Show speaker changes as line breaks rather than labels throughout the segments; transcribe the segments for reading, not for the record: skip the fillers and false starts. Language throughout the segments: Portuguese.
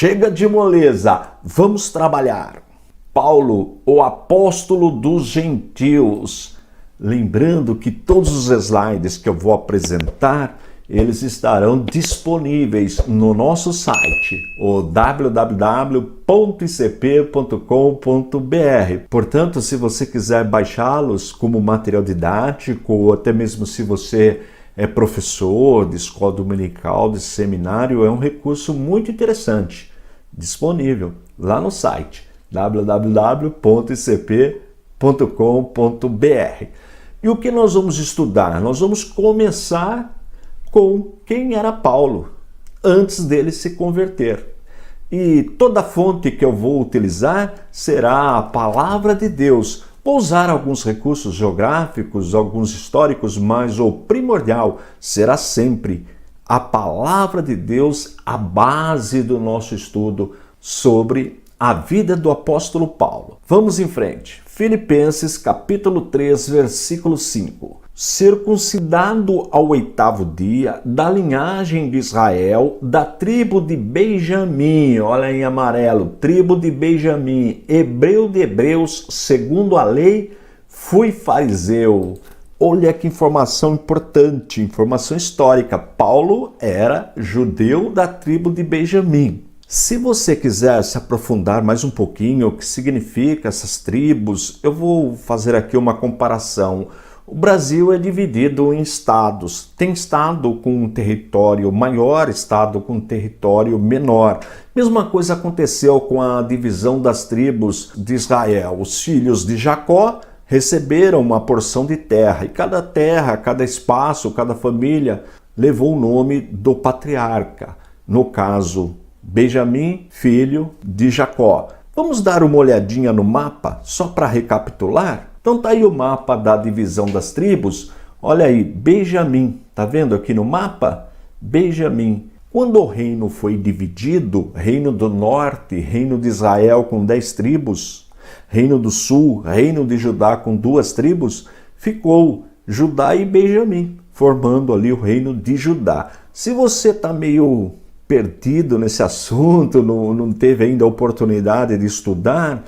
Chega de moleza, vamos trabalhar. Paulo, o apóstolo dos gentios. Lembrando que todos os slides que eu vou apresentar, eles estarão disponíveis no nosso site, o www.icp.com.br. Portanto, se você quiser baixá-los como material didático, ou até mesmo se você é professor de escola dominical, de seminário, é um recurso muito interessante, disponível lá no site www.icp.com.br. E o que nós vamos estudar? Nós vamos começar com quem era Paulo, antes dele se converter. E toda fonte que eu vou utilizar será a palavra de Deus. Vou usar alguns recursos geográficos, alguns históricos, mas o primordial será sempre a palavra de Deus, a base do nosso estudo sobre a vida do apóstolo Paulo. Vamos em frente. Filipenses capítulo 3, versículo 5. Circuncidado ao 8º dia, da linhagem de Israel, da tribo de Benjamim, olha em amarelo, tribo de Benjamim, hebreu de hebreus, segundo a lei, fui fariseu. Olha que informação importante, informação histórica. Paulo era judeu da tribo de Benjamim. Se você quiser se aprofundar mais um pouquinho, o que significa essas tribos, eu vou fazer aqui uma comparação. O Brasil é dividido em estados. Tem estado com um território maior, estado com um território menor. Mesma coisa aconteceu com a divisão das tribos de Israel. Os filhos de Jacó receberam uma porção de terra, e cada terra, cada espaço, cada família levou o nome do patriarca. No caso, Benjamim, filho de Jacó. Vamos dar uma olhadinha no mapa, só para recapitular? Então tá aí o mapa da divisão das tribos. Olha aí, Benjamim, tá vendo aqui no mapa? Benjamim. Quando o reino foi dividido, reino do norte, reino de Israel com 10 tribos, reino do sul, reino de Judá com 2 tribos, ficou Judá e Benjamim, formando ali o reino de Judá. Se você está meio perdido nesse assunto, não teve ainda a oportunidade de estudar,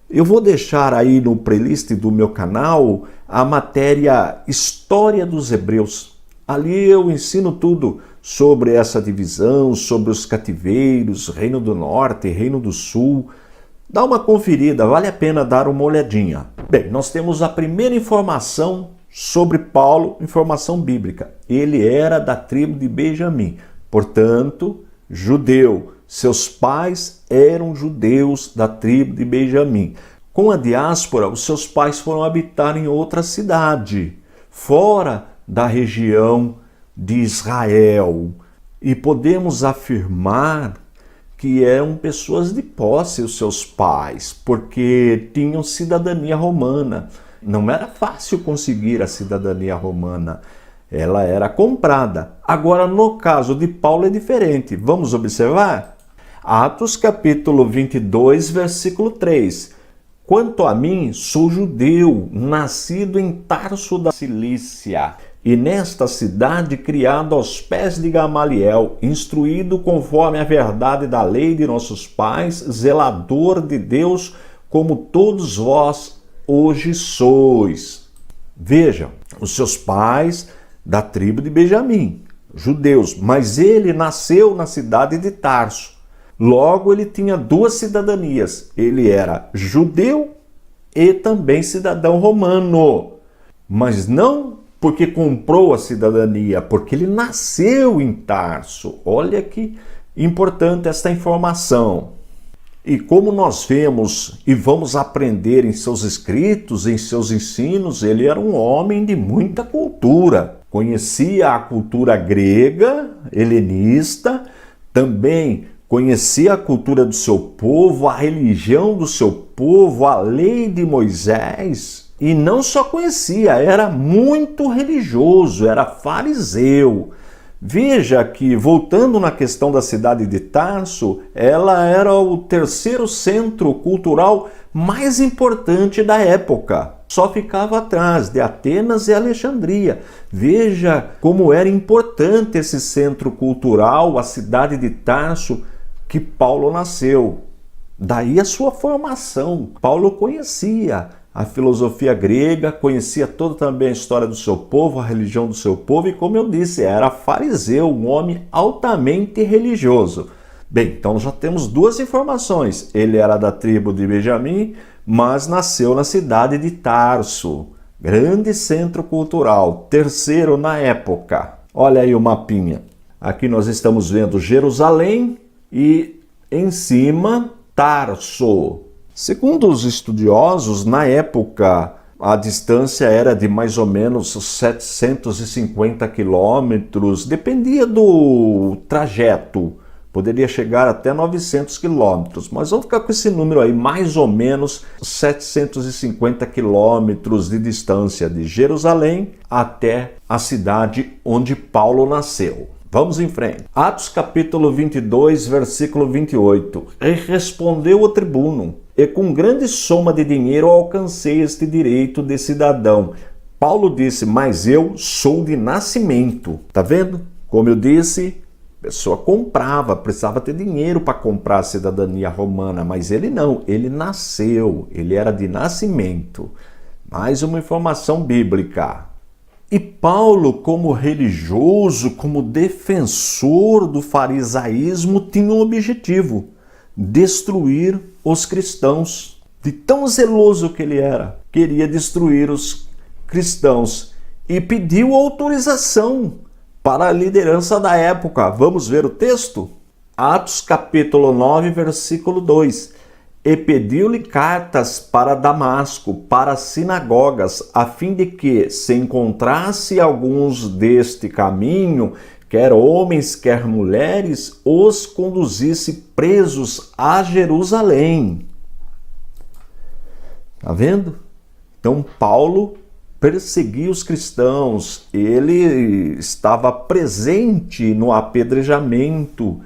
eu vou deixar aí no playlist do meu canal a matéria História dos Hebreus. Ali eu ensino tudo sobre essa divisão, sobre os cativeiros, Reino do Norte, Reino do Sul. Dá uma conferida, vale a pena dar uma olhadinha. Bem, nós temos a primeira informação sobre Paulo, informação bíblica. Ele era da tribo de Benjamim, portanto, judeu. Seus pais eram judeus da tribo de Benjamim. Com a diáspora, os seus pais foram habitar em outra cidade, fora da região de Israel. E podemos afirmar que eram pessoas de posse os seus pais, porque tinham cidadania romana. Não era fácil conseguir a cidadania romana. Ela era comprada. Agora, no caso de Paulo é diferente. Vamos observar? Atos capítulo 22, versículo 3. Quanto a mim, sou judeu, nascido em Tarso da Cilícia, e nesta cidade criado aos pés de Gamaliel, instruído conforme a verdade da lei de nossos pais, zelador de Deus, como todos vós hoje sois. Vejam, os seus pais da tribo de Benjamim, judeus, mas ele nasceu na cidade de Tarso. Logo, ele tinha 2 cidadanias. Ele era judeu e também cidadão romano. Mas não porque comprou a cidadania, porque ele nasceu em Tarso. Olha que importante esta informação. E como nós vemos e vamos aprender em seus escritos, em seus ensinos, ele era um homem de muita cultura. Conhecia a cultura grega, helenista, também conhecia a cultura do seu povo, a religião do seu povo, a lei de Moisés. E não só conhecia, era muito religioso, era fariseu. Veja que, voltando na questão da cidade de Tarso, ela era o 3º centro cultural mais importante da época. Só ficava atrás de Atenas e Alexandria. Veja como era importante esse centro cultural, a cidade de Tarso, que Paulo nasceu. Daí a sua formação. Paulo conhecia a filosofia grega, conhecia toda também a história do seu povo, a religião do seu povo, e como eu disse, era fariseu, um homem altamente religioso. Bem, então já temos duas informações. Ele era da tribo de Benjamim, mas nasceu na cidade de Tarso, grande centro cultural, terceiro na época. Olha aí o mapinha. Aqui nós estamos vendo Jerusalém e em cima Tarso. Segundo os estudiosos, na época a distância era de mais ou menos 750 quilômetros, dependia do trajeto. Poderia chegar até 900 quilômetros, mas vamos ficar com esse número aí, mais ou menos 750 quilômetros de distância de Jerusalém até a cidade onde Paulo nasceu. Vamos em frente. Atos capítulo 22, versículo 28. E respondeu o tribuno: e com grande soma de dinheiro alcancei este direito de cidadão. Paulo disse: mas eu sou de nascimento. Tá vendo? Como eu disse, a pessoa comprava, precisava ter dinheiro para comprar a cidadania romana, mas ele não, ele nasceu, ele era de nascimento. Mais uma informação bíblica. E Paulo, como religioso, como defensor do farisaísmo, tinha um objetivo: destruir os cristãos. De tão zeloso que ele era, queria destruir os cristãos e pediu autorização para a liderança da época. Vamos ver o texto? Atos capítulo 9, versículo 2. E pediu-lhe cartas para Damasco, para as sinagogas, a fim de que, se encontrasse alguns deste caminho, quer homens, quer mulheres, os conduzisse presos a Jerusalém. Tá vendo? Então Paulo perseguia os cristãos, ele estava presente no apedrejamento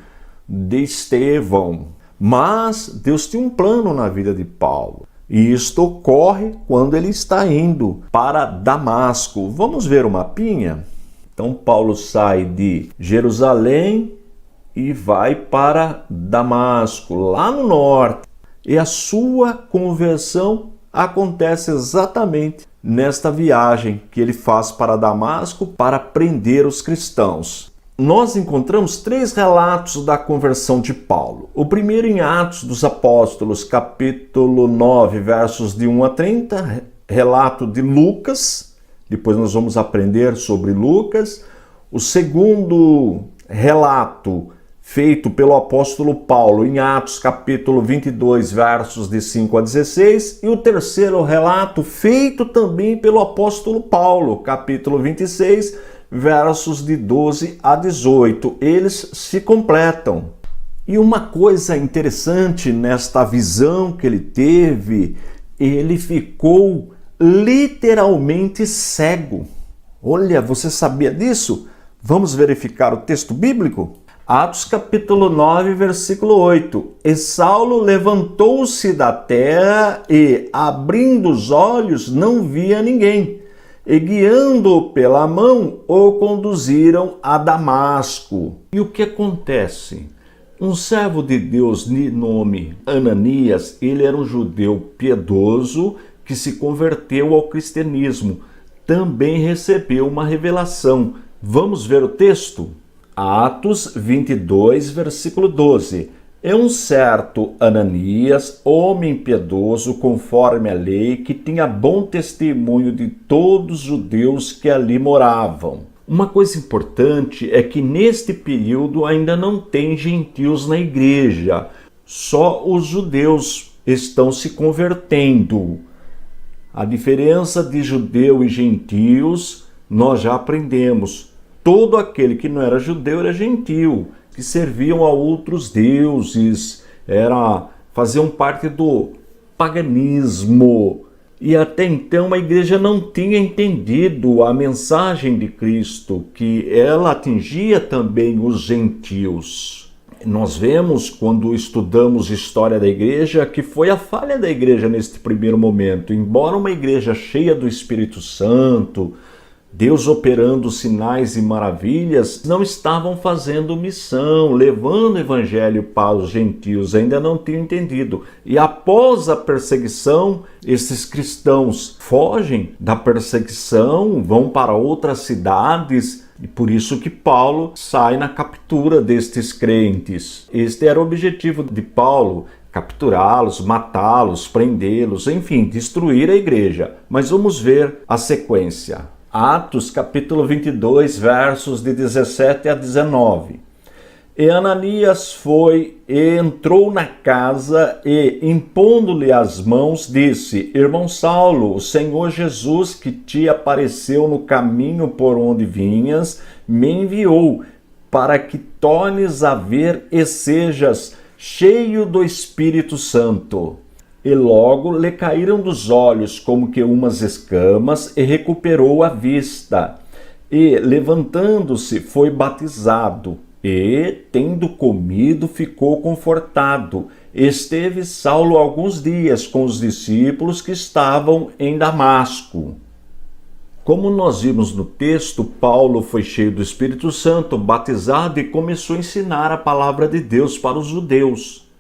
de Estevão, mas Deus tinha um plano na vida de Paulo, e isto ocorre quando ele está indo para Damasco. Vamos ver o mapinha? Então Paulo sai de Jerusalém e vai para Damasco, lá no norte, e a sua conversão acontece exatamente nesta viagem que ele faz para Damasco para prender os cristãos. Nós encontramos 3 relatos da conversão de Paulo. O primeiro em Atos dos Apóstolos, capítulo 9, versos de 1 a 30, relato de Lucas. Depois nós vamos aprender sobre Lucas. O segundo relato feito pelo apóstolo Paulo em Atos capítulo 22, versos de 5 a 16, e o terceiro relato feito também pelo apóstolo Paulo, capítulo 26, versos de 12 a 18. Eles se completam. E uma coisa interessante nesta visão que ele teve, ele ficou literalmente cego. Olha, você sabia disso? Vamos verificar o texto bíblico? Atos capítulo 9, versículo 8. E Saulo levantou-se da terra e, abrindo os olhos, não via ninguém. E guiando-o pela mão, o conduziram a Damasco. E o que acontece? Um servo de Deus de nome Ananias, ele era um judeu piedoso que se converteu ao cristianismo. Também recebeu uma revelação. Vamos ver o texto? Atos 22, versículo 12. É um certo Ananias, homem piedoso conforme a lei, que tinha bom testemunho de todos os judeus que ali moravam. Uma coisa importante é que neste período ainda não tem gentios na igreja, só os judeus estão se convertendo. A diferença de judeu e gentios nós já aprendemos. Todo aquele que não era judeu era gentio, que serviam a outros deuses, faziam parte do paganismo. E até então a igreja não tinha entendido a mensagem de Cristo, que ela atingia também os gentios. Nós vemos, quando estudamos história da igreja, que foi a falha da igreja neste primeiro momento. Embora uma igreja cheia do Espírito Santo, Deus operando sinais e maravilhas, não estavam fazendo missão, levando o evangelho para os gentios, ainda não tinham entendido. E após a perseguição, esses cristãos fogem da perseguição, vão para outras cidades, e por isso que Paulo sai na captura destes crentes. Este era o objetivo de Paulo: capturá-los, matá-los, prendê-los, enfim, destruir a igreja. Mas vamos ver a sequência. Atos capítulo 22, versos de 17 a 19. E Ananias foi e entrou na casa e, impondo-lhe as mãos, disse: Irmão Saulo, o Senhor Jesus, que te apareceu no caminho por onde vinhas, me enviou para que tornes a ver e sejas cheio do Espírito Santo. E logo lhe caíram dos olhos como que umas escamas, e recuperou a vista. E, levantando-se, foi batizado. E, tendo comido, ficou confortado. Esteve Saulo alguns dias com os discípulos que estavam em Damasco. Como nós vimos no texto, Paulo foi cheio do Espírito Santo, batizado, e começou a ensinar a palavra de Deus para os judeus.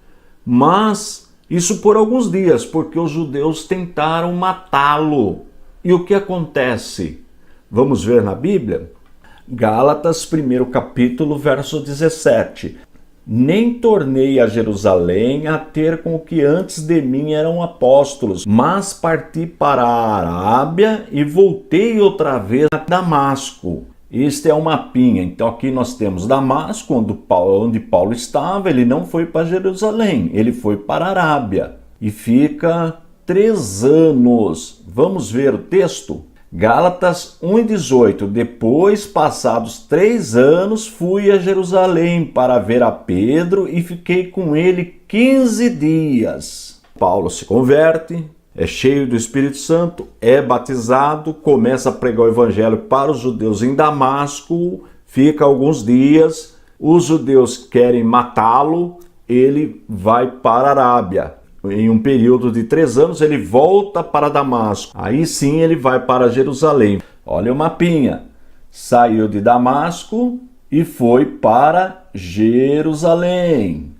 Mas isso por alguns dias, porque os judeus tentaram matá-lo. E o que acontece? Vamos ver na Bíblia? Gálatas, 1º capítulo, verso 17. Nem tornei a Jerusalém a ter com o que antes de mim eram apóstolos, mas parti para a Arábia e voltei outra vez a Damasco. Este é o mapinha. Então aqui nós temos Damasco, onde Paulo estava. Ele não foi para Jerusalém, ele foi para a Arábia. E fica 3 anos. Vamos ver o texto? Gálatas 1:18. Depois, passados 3 anos, fui a Jerusalém para ver a Pedro e fiquei com ele 15 dias. Paulo se converte, é cheio do Espírito Santo, é batizado, começa a pregar o evangelho para os judeus em Damasco, fica alguns dias, os judeus querem matá-lo, ele vai para a Arábia. Em um período de 3 anos, ele volta para Damasco. Aí sim ele vai para Jerusalém. Olha o mapinha. Saiu de Damasco e foi para Jerusalém.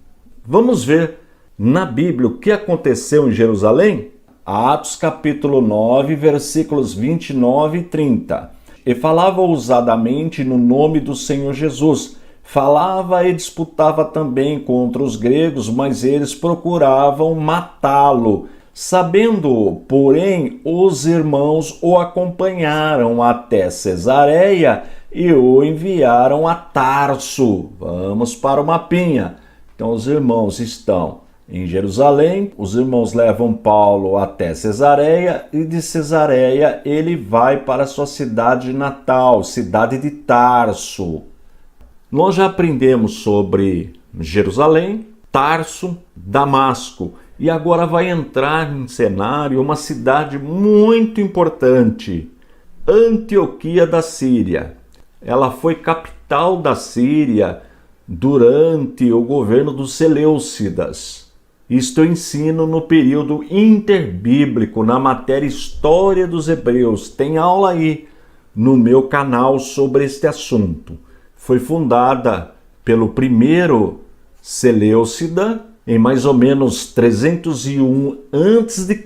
Vamos ver na Bíblia o que aconteceu em Jerusalém? Atos capítulo 9, versículos 29 e 30. E falava ousadamente no nome do Senhor Jesus. Falava e disputava também contra os gregos, mas eles procuravam matá-lo. Sabendo, porém, os irmãos o acompanharam até Cesareia e o enviaram a Tarso. Vamos para o mapinha. Então os irmãos estão em Jerusalém, os irmãos levam Paulo até Cesareia e de Cesareia ele vai para a sua cidade natal, cidade de Tarso. Nós já aprendemos sobre Jerusalém, Tarso, Damasco, e agora vai entrar em cenário uma cidade muito importante, Antioquia da Síria. Ela foi capital da Síria durante o governo dos Seleucidas. Isto eu ensino no período interbíblico, na matéria História dos Hebreus. Tem aula aí no meu canal sobre este assunto. Foi fundada pelo primeiro Seleucida em mais ou menos 301 a.C.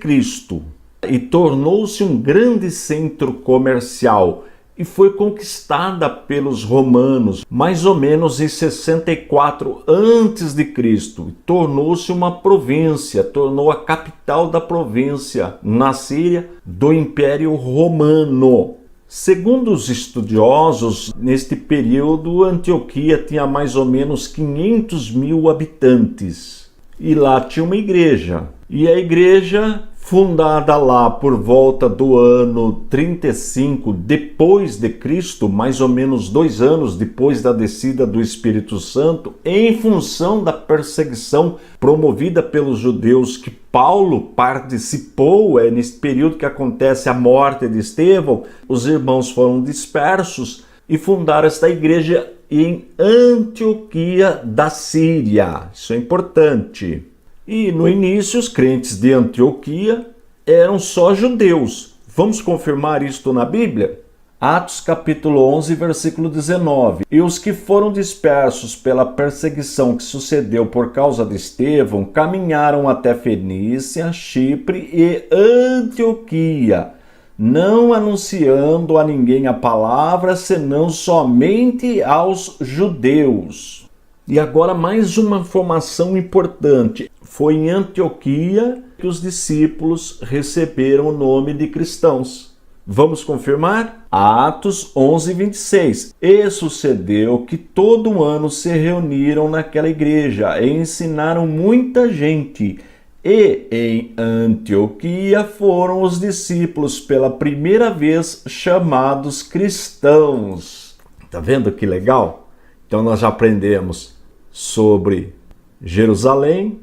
e tornou-se um grande centro comercial e foi conquistada pelos romanos mais ou menos em 64 a.C. Tornou-se uma província, tornou a capital da província na Síria do Império Romano. Segundo os estudiosos, neste período, Antioquia tinha mais ou menos 500 mil habitantes. E lá tinha uma igreja. E a igreja, fundada lá por volta do ano 35 depois de Cristo, mais ou menos 2 anos depois da descida do Espírito Santo, em função da perseguição promovida pelos judeus que Paulo participou, é nesse período que acontece a morte de Estevão, os irmãos foram dispersos e fundaram esta igreja em Antioquia da Síria. Isso é importante. E no início os crentes de Antioquia eram só judeus. Vamos confirmar isto na Bíblia? Atos capítulo 11, versículo 19. E os que foram dispersos pela perseguição que sucedeu por causa de Estevão, caminharam até Fenícia, Chipre e Antioquia, não anunciando a ninguém a palavra, senão somente aos judeus. E agora mais uma informação importante. Foi em Antioquia que os discípulos receberam o nome de cristãos. Vamos confirmar? Atos 11, 26. E sucedeu que todo ano se reuniram naquela igreja e ensinaram muita gente. E em Antioquia foram os discípulos pela primeira vez chamados cristãos. Tá vendo que legal? Então nós já aprendemos sobre Jerusalém,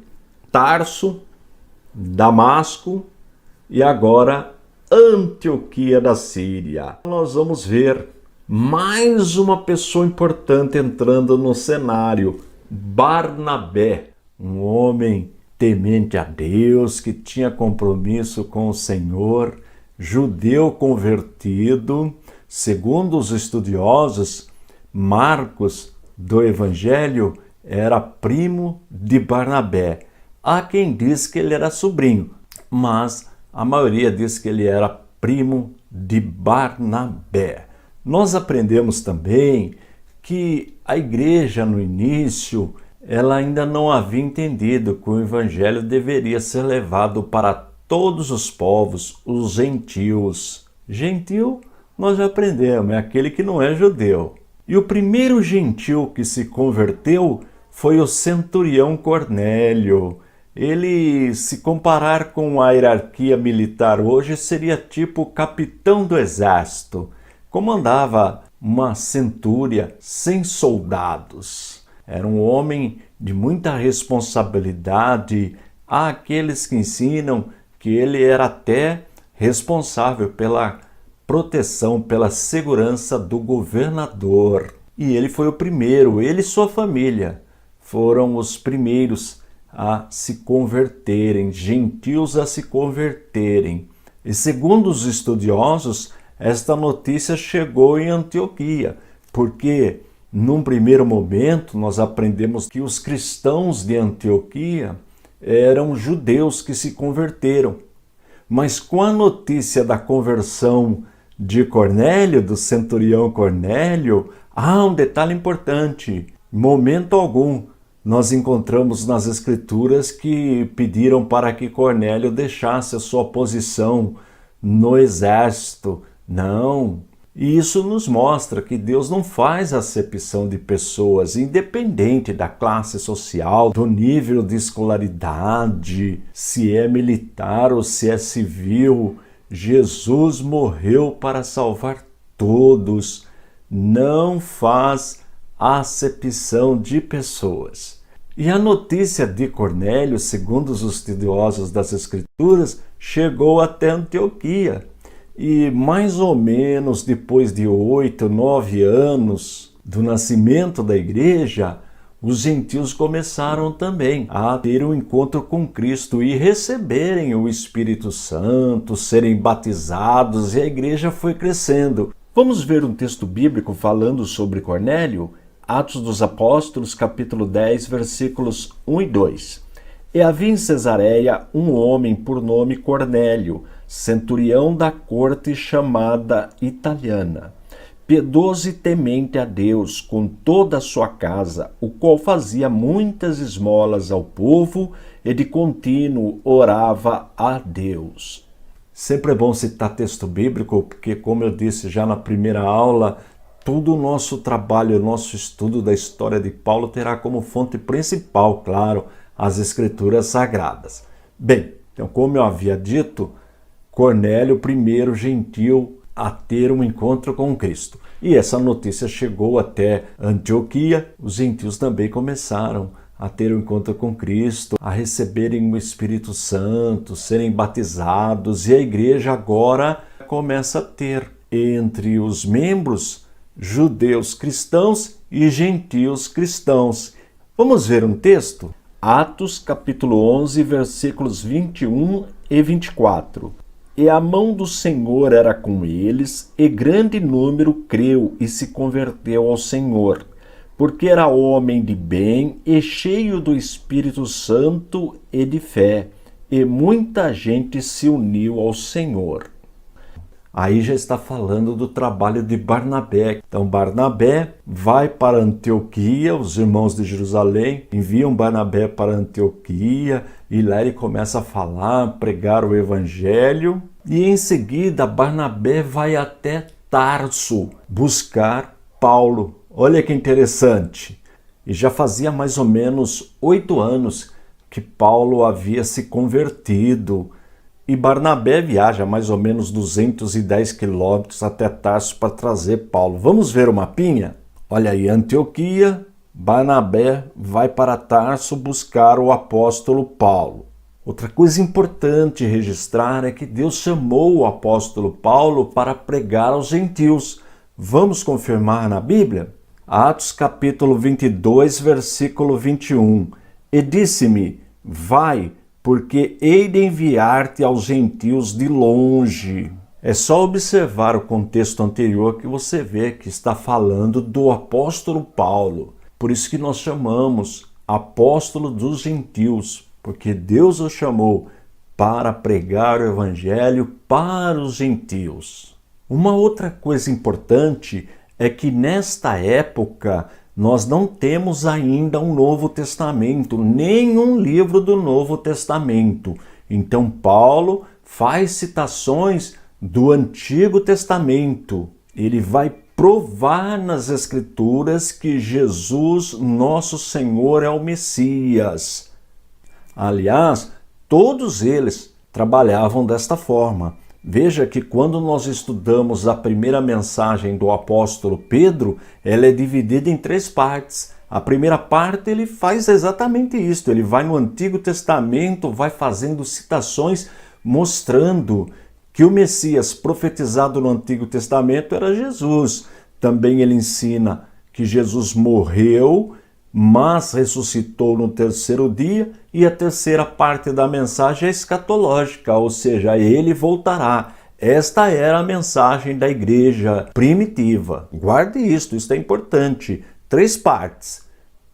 Tarso, Damasco e agora Antioquia da Síria. Nós vamos ver mais uma pessoa importante entrando no cenário, Barnabé, um homem temente a Deus, que tinha compromisso com o Senhor, judeu convertido. Segundo os estudiosos, Marcos do Evangelho era primo de Barnabé. Há quem diz que ele era sobrinho, mas a maioria diz que ele era primo de Barnabé. Nós aprendemos também que a igreja no início, ela ainda não havia entendido que o evangelho deveria ser levado para todos os povos, os gentios. Gentil, nós já aprendemos, é aquele que não é judeu. E o primeiro gentil que se converteu foi o centurião Cornélio. Ele, se comparar com a hierarquia militar hoje, seria tipo capitão do exército. Comandava uma centúria sem soldados. Era um homem de muita responsabilidade. Há aqueles que ensinam que ele era até responsável pela proteção, pela segurança do governador. E ele foi o primeiro, ele e sua família foram os primeiros a se converterem, gentios a se converterem. E segundo os estudiosos, esta notícia chegou em Antioquia, porque num primeiro momento nós aprendemos que os cristãos de Antioquia eram judeus que se converteram. Mas com a notícia da conversão de Cornélio, do centurião Cornélio, há um detalhe importante. Em momento algum, nós encontramos nas Escrituras que pediram para que Cornélio deixasse a sua posição no exército. Não. E isso nos mostra que Deus não faz acepção de pessoas, independente da classe social, do nível de escolaridade, se é militar ou se é civil. Jesus morreu para salvar todos. Não faz acepção de pessoas. E a notícia de Cornélio, segundo os estudiosos das Escrituras, chegou até Antioquia. E mais ou menos depois de 8, 9 anos do nascimento da igreja, os gentios começaram também a ter um encontro com Cristo e receberem o Espírito Santo, serem batizados, e a igreja foi crescendo. Vamos ver um texto bíblico falando sobre Cornélio? Atos dos Apóstolos, capítulo 10, versículos 1 e 2. E havia em Cesareia um homem por nome Cornélio, centurião da corte chamada italiana, piedoso e temente a Deus com toda a sua casa, o qual fazia muitas esmolas ao povo e de contínuo orava a Deus. Sempre é bom citar texto bíblico, porque, como eu disse já na primeira aula, todo o nosso trabalho, o nosso estudo da história de Paulo terá como fonte principal, claro, as Escrituras Sagradas. Bem, então, como eu havia dito, Cornélio, primeiro gentil a ter um encontro com Cristo. E essa notícia chegou até Antioquia. Os gentios também começaram a ter um encontro com Cristo, a receberem o Espírito Santo, serem batizados, e a igreja agora começa a ter entre os membros judeus cristãos e gentios cristãos. Vamos ver um texto? Atos capítulo 11, versículos 21 e 24. E a mão do Senhor era com eles, e grande número creu e se converteu ao Senhor, porque era homem de bem e cheio do Espírito Santo e de fé, e muita gente se uniu ao Senhor. Aí já está falando do trabalho de Barnabé. Então Barnabé vai para Antioquia, os irmãos de Jerusalém enviam Barnabé para Antioquia e lá ele começa a falar, pregar o evangelho. E em seguida Barnabé vai até Tarso buscar Paulo. Olha que interessante. E já fazia mais ou menos 8 anos que Paulo havia se convertido. E Barnabé viaja mais ou menos 210 quilômetros até Tarso para trazer Paulo. Vamos ver o mapinha? Olha aí, Antioquia, Barnabé vai para Tarso buscar o apóstolo Paulo. Outra coisa importante registrar é que Deus chamou o apóstolo Paulo para pregar aos gentios. Vamos confirmar na Bíblia? Atos capítulo 22, versículo 21. E disse-me, vai, porque hei de enviar-te aos gentios de longe. É só observar o contexto anterior que você vê que está falando do apóstolo Paulo. Por isso que nós chamamos apóstolo dos gentios, porque Deus o chamou para pregar o evangelho para os gentios. Uma outra coisa importante é que nesta época nós não temos ainda um Novo Testamento, nenhum livro do Novo Testamento. Então Paulo faz citações do Antigo Testamento. Ele vai provar nas Escrituras que Jesus, nosso Senhor, é o Messias. Aliás, todos eles trabalhavam desta forma. Veja que quando nós estudamos a primeira mensagem do apóstolo Pedro, ela é dividida em 3 partes. A primeira parte ele faz exatamente isso, ele vai no Antigo Testamento, vai fazendo citações mostrando que o Messias profetizado no Antigo Testamento era Jesus. Também ele ensina que Jesus morreu, mas ressuscitou no 3º dia, e a terceira parte da mensagem é escatológica, ou seja, ele voltará. Esta era a mensagem da igreja primitiva. Guarde isto é importante. 3 partes.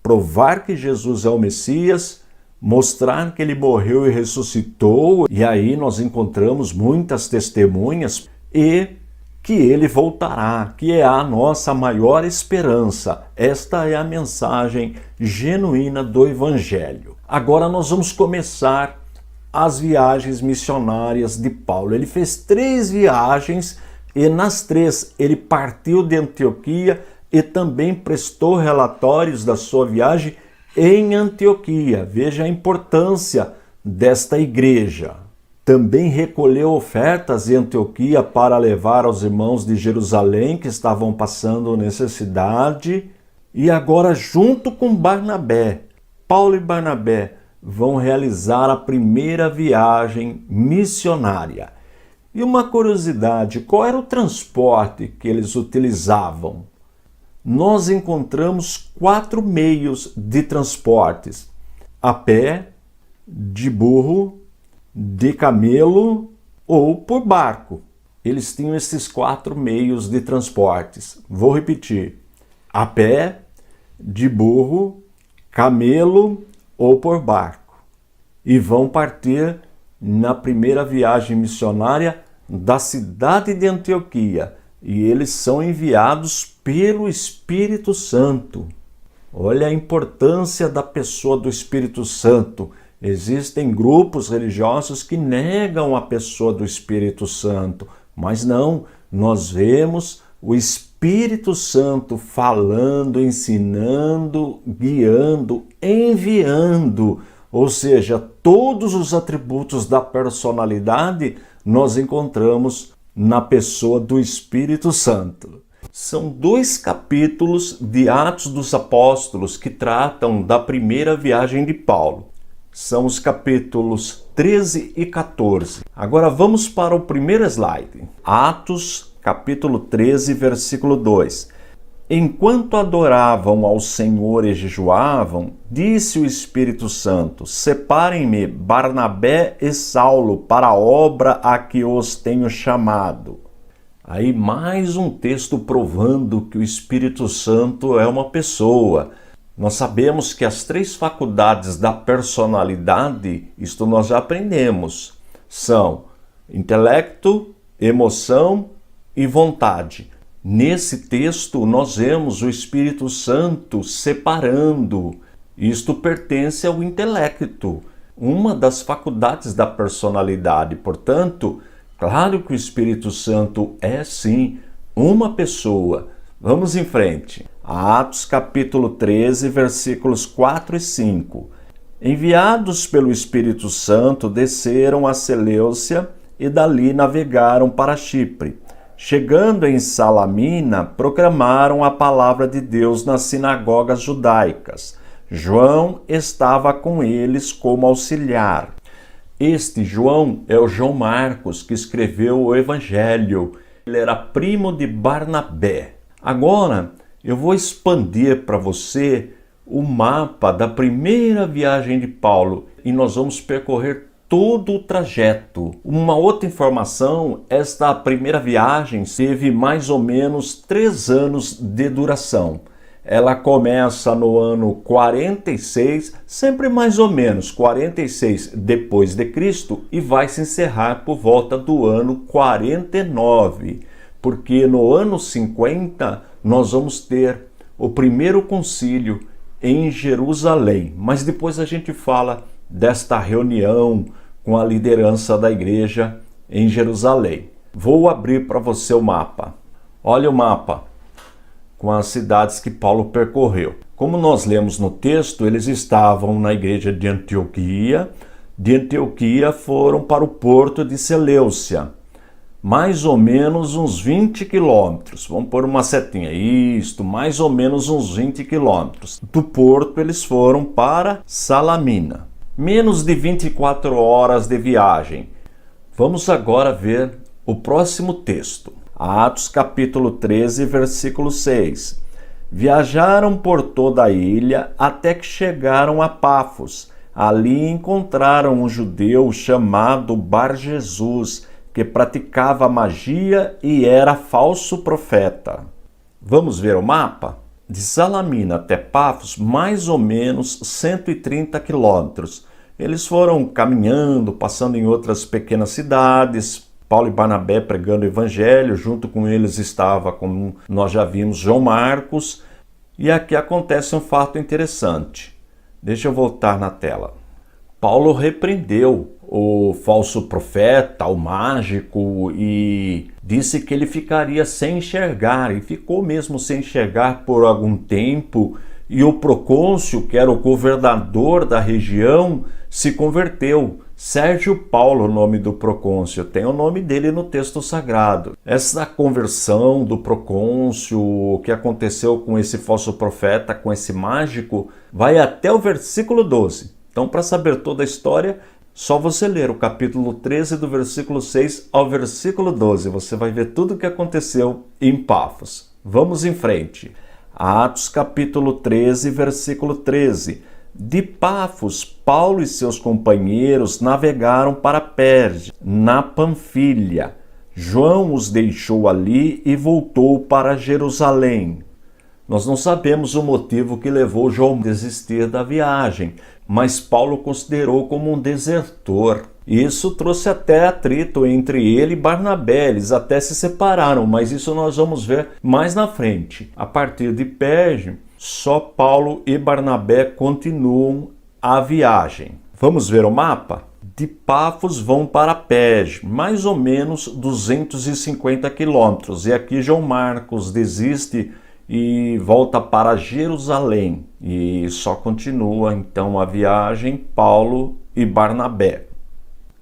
Provar que Jesus é o Messias, mostrar que ele morreu e ressuscitou, e aí nós encontramos muitas testemunhas, e que ele voltará, que é a nossa maior esperança. Esta é a mensagem genuína do Evangelho. Agora nós vamos começar as viagens missionárias de Paulo. Ele fez 3 viagens e nas 3 ele partiu de Antioquia e também prestou relatórios da sua viagem em Antioquia. Veja a importância desta igreja. Também recolheu ofertas em Antioquia para levar aos irmãos de Jerusalém que estavam passando necessidade. E agora, junto com Barnabé, Paulo e Barnabé vão realizar a primeira viagem missionária. E uma curiosidade, qual era o transporte que eles utilizavam? Nós encontramos 4 meios de transportes: a pé, de burro, de camelo ou por barco. Eles tinham esses 4 meios de transportes. Vou repetir: a pé, de burro, camelo ou por barco. E vão partir na primeira viagem missionária da cidade de Antioquia. E eles são enviados pelo Espírito Santo. Olha a importância da pessoa do Espírito Santo. Existem grupos religiosos que negam a pessoa do Espírito Santo, mas não, nós vemos o Espírito Santo falando, ensinando, guiando, enviando, ou seja, todos os atributos da personalidade nós encontramos na pessoa do Espírito Santo. São 2 capítulos de Atos dos Apóstolos que tratam da primeira viagem de Paulo. São os capítulos 13 e 14. Agora vamos para o primeiro slide. Atos, capítulo 13, versículo 2. Enquanto adoravam ao Senhor e jejuavam, disse o Espírito Santo: separem-me Barnabé e Saulo para a obra a que os tenho chamado. Aí mais um texto provando que o Espírito Santo é uma pessoa. Nós sabemos que as 3 faculdades da personalidade, isto nós já aprendemos, são intelecto, emoção e vontade. Nesse texto, nós vemos o Espírito Santo separando. Isto pertence ao intelecto, uma das faculdades da personalidade. Portanto, claro que o Espírito Santo é, sim, uma pessoa. Vamos em frente. Atos capítulo 13, versículos 4 e 5. Enviados pelo Espírito Santo, desceram a Seleucia e dali navegaram para Chipre. Chegando em Salamina, proclamaram a palavra de Deus nas sinagogas judaicas. João estava com eles como auxiliar. Este João é o João Marcos, que escreveu o Evangelho. Ele era primo de Barnabé. Agora, eu vou expandir para você o mapa da primeira viagem de Paulo e nós vamos percorrer todo o trajeto. Uma outra informação, esta primeira viagem teve mais ou menos 3 anos de duração. Ela começa no ano 46, sempre mais ou menos 46 depois de Cristo, e vai se encerrar por volta do ano 49, porque no ano 50 nós vamos ter o primeiro concílio em Jerusalém. Mas depois a gente fala desta reunião com a liderança da igreja em Jerusalém. Vou abrir para você o mapa. Olha o mapa com as cidades que Paulo percorreu. Como nós lemos no texto, eles estavam na igreja de Antioquia. De Antioquia foram para o porto de Seleucia, mais ou menos uns 20 quilômetros. Vamos pôr uma setinha. Isto, mais ou menos uns 20 quilômetros. Do porto eles foram para Salamina. Menos de 24 horas de viagem. Vamos agora ver o próximo texto. Atos capítulo 13, versículo 6. Viajaram por toda a ilha até que chegaram a Pafos. Ali encontraram um judeu chamado Bar-Jesus, que praticava magia e era falso profeta. Vamos ver o mapa? De Salamina até Pafos, mais ou menos 130 quilômetros. Eles foram caminhando, passando em outras pequenas cidades, Paulo e Barnabé pregando o evangelho, junto com eles estava, como nós já vimos, João Marcos. E aqui acontece um fato interessante. Deixa eu voltar na tela. Paulo repreendeu o falso profeta, o mágico, e disse que ele ficaria sem enxergar, e ficou mesmo sem enxergar por algum tempo, e o procônsul, que era o governador da região, se converteu. Sérgio Paulo, o nome do procônsul, tem o nome dele no texto sagrado. Essa conversão do procônsul, o que aconteceu com esse falso profeta, com esse mágico, vai até o versículo 12. Então, para saber toda a história, só você ler o capítulo 13, do versículo 6 ao versículo 12. Você vai ver tudo o que aconteceu em Pafos. Vamos em frente. Atos capítulo 13, versículo 13. De Pafos, Paulo e seus companheiros navegaram para Perge, na Panfilha. João os deixou ali e voltou para Jerusalém. Nós não sabemos o motivo que levou João a desistir da viagem, mas Paulo considerou como um desertor. Isso trouxe até atrito entre ele e Barnabé, eles até se separaram, mas isso nós vamos ver mais na frente. A partir de Perge, só Paulo e Barnabé continuam a viagem. Vamos ver o mapa? De Pafos vão para Perge, mais ou menos 250 quilômetros. E aqui João Marcos desiste e volta para Jerusalém. E só continua então a viagem Paulo e Barnabé.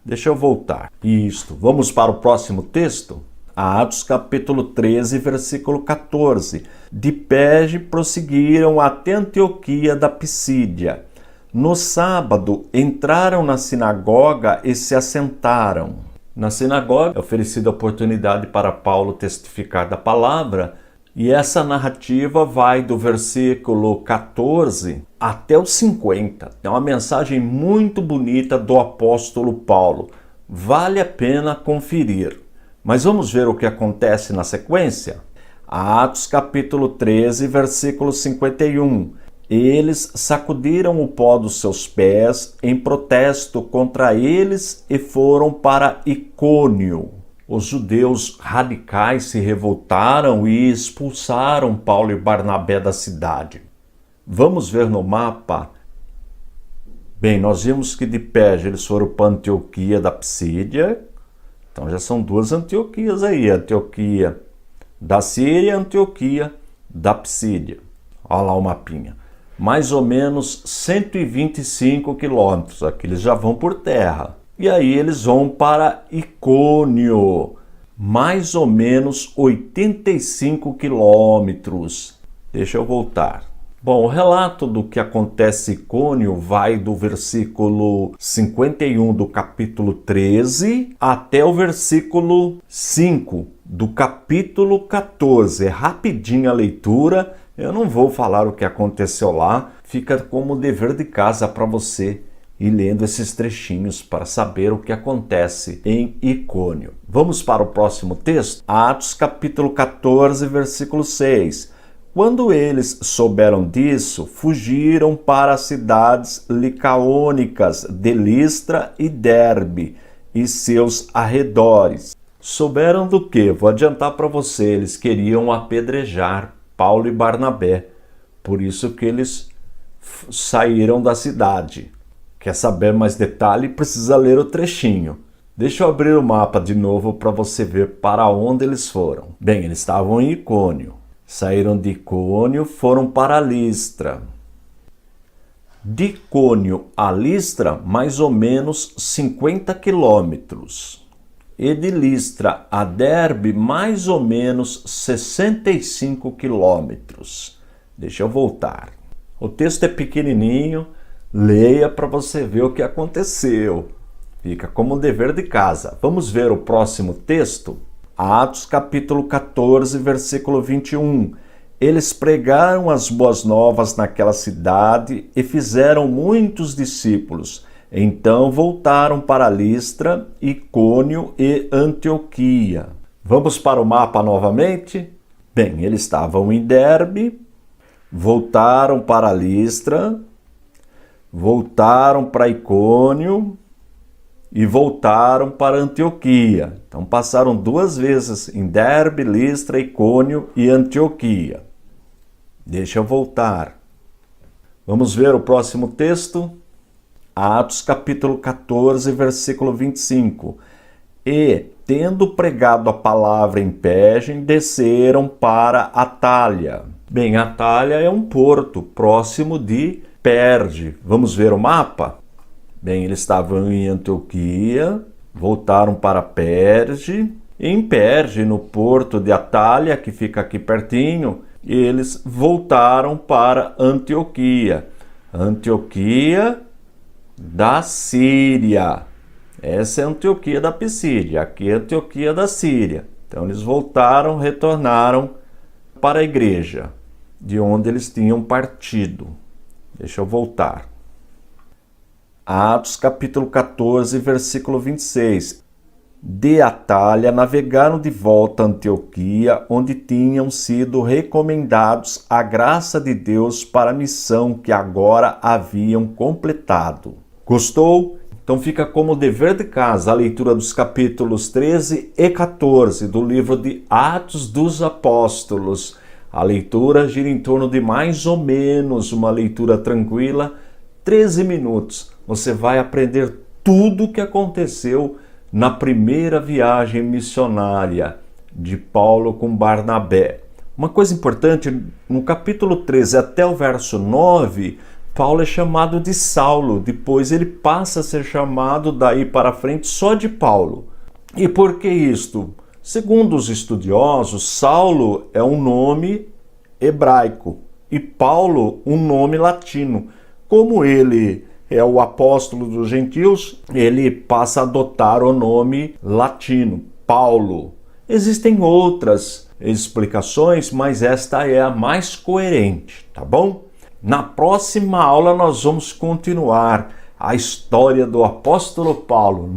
Deixa eu voltar. Isto. Vamos para o próximo texto? Atos capítulo 13, versículo 14. De Perge prosseguiram até Antioquia da Pisídia. No sábado entraram na sinagoga e se assentaram. Na sinagoga é oferecida a oportunidade para Paulo testificar da palavra, E essa narrativa vai do versículo 14 até o 50. É uma mensagem muito bonita do apóstolo Paulo. Vale a pena conferir. Mas vamos ver o que acontece na sequência? Atos capítulo 13, versículo 51. Eles sacudiram o pó dos seus pés em protesto contra eles e foram para Icônio. Os judeus radicais se revoltaram e expulsaram Paulo e Barnabé da cidade. Vamos ver no mapa. Bem, nós vimos que de Perge eles foram para Antioquia da Psídia. Então já são duas Antioquias aí. Antioquia da Síria e Antioquia da Psídia. Olha lá o mapinha. Mais ou menos 125 quilômetros. Aqui eles já vão por terra. E aí eles vão para Icônio. Mais ou menos 85 quilômetros. Deixa eu voltar. Bom, o relato do que acontece em Icônio vai do versículo 51 do capítulo 13 até o versículo 5 do capítulo 14. É rapidinho a leitura, eu não vou falar o que aconteceu lá, fica como dever de casa para você ir lendo esses trechinhos para saber o que acontece em Icônio. Vamos para o próximo texto? Atos capítulo 14, versículo 6. Quando eles souberam disso, fugiram para as cidades licaônicas de Listra e Derbe e seus arredores. Souberam do quê? Vou adiantar para você, eles queriam apedrejar Paulo e Barnabé. Por isso que eles saíram da cidade. Quer saber mais detalhe? Precisa ler o trechinho. Deixa eu abrir o mapa de novo para você ver para onde eles foram. Bem, eles estavam em Icônio. Saíram de Icônio, foram para Listra. De Icônio a Listra, mais ou menos 50 quilômetros. E de Listra a Derbe, mais ou menos 65 quilômetros. Deixa eu voltar. O texto é pequenininho, leia para você ver o que aconteceu. Fica como dever de casa. Vamos ver o próximo texto? Atos capítulo 14, versículo 21. Eles pregaram as boas novas naquela cidade e fizeram muitos discípulos. Então voltaram para Listra, Icônio e Antioquia. Vamos para o mapa novamente? Bem, eles estavam em Derbe, voltaram para Listra, voltaram para Icônio e voltaram para Antioquia. Então passaram duas vezes em Derbe, Listra, Icônio e Antioquia. Deixa eu voltar. Vamos ver o próximo texto? Atos capítulo 14, versículo 25. E, tendo pregado a palavra em Perge, desceram para Atália. Bem, Atália é um porto próximo de Perge. Vamos ver o mapa? Bem, eles estavam em Antioquia, voltaram para Perge. Em Perge, no porto de Atália, que fica aqui pertinho, eles voltaram para Antioquia. Antioquia da Síria. Essa é a Antioquia da Psídia, aqui é a Antioquia da Síria. Então eles voltaram, retornaram para a igreja, de onde eles tinham partido. Deixa eu voltar. Atos capítulo 14, versículo 26. De Atália navegaram de volta a Antioquia, onde tinham sido recomendados à graça de Deus para a missão que agora haviam completado. Gostou? Então fica como dever de casa a leitura dos capítulos 13 e 14 do livro de Atos dos Apóstolos. A leitura gira em torno de mais ou menos uma leitura tranquila, 13 minutos. Você vai aprender tudo o que aconteceu na primeira viagem missionária de Paulo com Barnabé. Uma coisa importante, no capítulo 13 até o verso 9, Paulo é chamado de Saulo, depois ele passa a ser chamado daí para frente só de Paulo. E por que isto? Segundo os estudiosos, Saulo é um nome hebraico e Paulo um nome latino. Como ele é o apóstolo dos gentios, ele passa a adotar o nome latino, Paulo. Existem outras explicações, mas esta é a mais coerente, tá bom? Na próxima aula nós vamos continuar a história do apóstolo Paulo